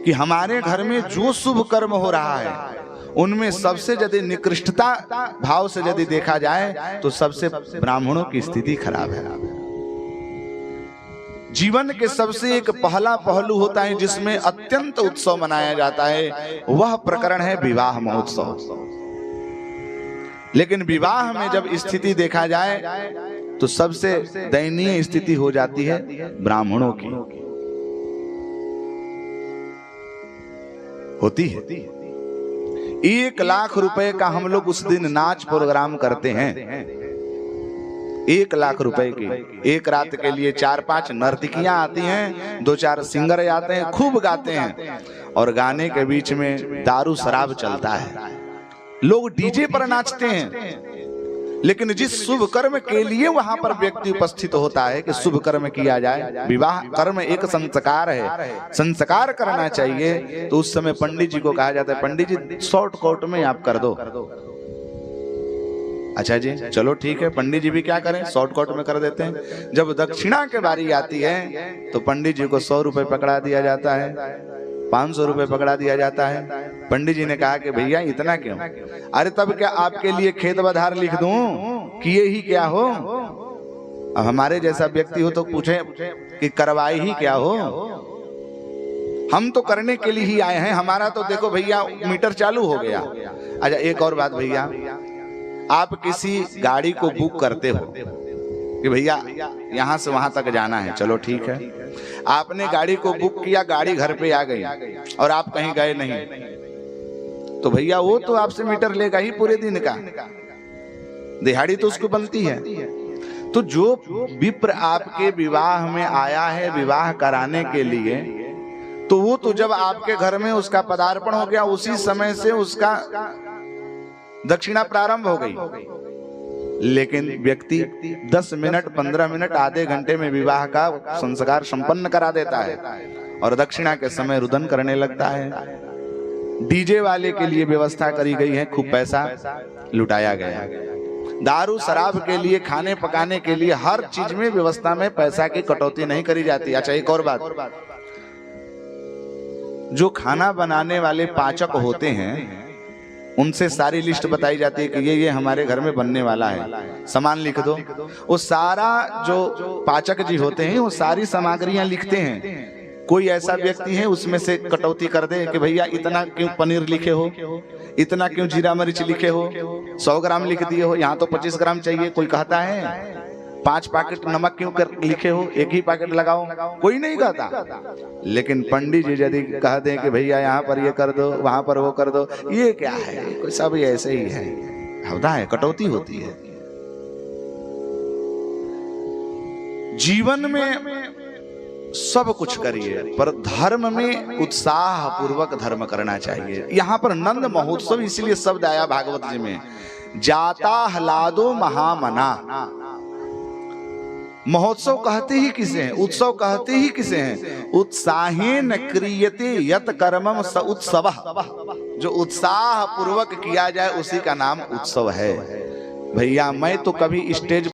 कि हमारे घर में जो शुभ कर्म हो रहा है उनमें सबसे यदि निकृष्टता भाव से यदि देखा जाए तो सबसे ब्राह्मणों की स्थिति खराब है। जीवन के सबसे एक पहला पहलू होता है जिसमें अत्यंत उत्सव मनाया जाता है, वह प्रकरण है विवाह महोत्सव। लेकिन विवाह में जब स्थिति देखा जाए तो सबसे दयनीय स्थिति हो जाती है ब्राह्मणों की, होती है। 1 लाख रुपए का हम लोग उस दिन नाच प्रोग्राम करते हैं। 1 लाख रुपए की एक रात के लिए 4-5 नर्तकियां आती हैं, 2-4 सिंगर आते हैं, खूब गाते हैं और गाने के बीच में दारू शराब चलता है। लोग डीजे पर नाचते हैं, लेकिन जिस शुभ कर्म के लिए वहां पर व्यक्ति उपस्थित होता है कि शुभ कर्म किया जाए, विवाह कर्म एक संस्कार है, संस्कार करना चाहिए, तो उस समय पंडित जी को कहा जाता है पंडित जी शॉर्टकट में आप कर दो। अच्छा जी चलो ठीक है, पंडित जी भी क्या करें शॉर्टकट में कर देते हैं। जब दक्षिणा के बारी आती है तो पंडित जी को 100 रुपए पकड़ा दिया जाता है, 500 रुपए पकड़ा दिया जाता है। पंडित जी ने कहा कि भैया इतना क्यों? अरे तब क्या आपके लिए खेत बधार लिख दूं, किए ही क्या हो? अब हमारे जैसा व्यक्ति हो तो पूछे कि करवाई ही क्या हो? हम तो करने के लिए ही आए हैं, हमारा तो देखो भैया मीटर चालू हो गया। अच्छा एक और बात भैया, आप किसी गाड़ी को बुक करते हो कि भैया यहां से वहां तक जाना है, चलो ठीक है, आपने गाड़ी को बुक किया, गाड़ी घर पे आ गई और आप कहीं गए नहीं, तो भैया वो तो आपसे मीटर लेगा ही पूरे दिन का, दिहाड़ी तो उसको बनती है। तो जो विप्र आपके विवाह में आया है विवाह कराने के लिए, तो वो तो जब आपके घर में उसका पदार्पण हो गया उसी समय से उसका दक्षिणा प्रारंभ हो गई। लेकिन व्यक्ति 10 मिनट 15 मिनट आधे घंटे में विवाह का संस्कार संपन्न करा देता है और दक्षिणा के समय रुदन करने लगता है। डीजे वाले के लिए व्यवस्था करी गई है, खूब पैसा लुटाया गया। दारू शराब के लिए, खाने पकाने के लिए, हर चीज में व्यवस्था में पैसा की कटौती नहीं करी जाती। अच्छा एक और बात, जो खाना बनाने वाले पाचक होते हैं उनसे सारी लिस्ट बताई जाती है कि ये हमारे घर में बनने वाला है, सामान लिख दो। वो सारा जो पाचक जी होते हैं वो सारी सामग्रियां लिखते हैं। कोई ऐसा व्यक्ति है उसमें से कटौती कर दे कि भैया इतना क्यों पनीर लिखे हो, इतना क्यों जीरा मिर्च लिखे हो, 100 ग्राम लिख दिए हो, यहाँ तो 25 ग्राम चाहिए। कोई कहता है 5 पैकेट नमक क्यों कर लिखे हो, 1 ही पैकेट लगाओ, कोई नहीं कहता। लेकिन पंडित जी यदि कह दें कि भैया यहाँ पर ये कर दो, वहां पर वो कर दो, ये क्या है, कोई सब ऐसे ही है, होता है, कटौती होती है। जीवन में सब कुछ करिए पर धर्म में उत्साह पूर्वक धर्म करना चाहिए। यहाँ पर नंद महोत्सव इसलिए शब्द आया भागवत जी में, जाता हलादो महामना। महोत्सव कहते ही किसे हैं, उत्सव कहते ही किसे हैं? उत्साहेन क्रियते यत कर्मम स उत्सवः। जो उत्साह पूर्वक किया जाए उसी का नाम उत्सव है। भैया मैं तो कभी स्टेज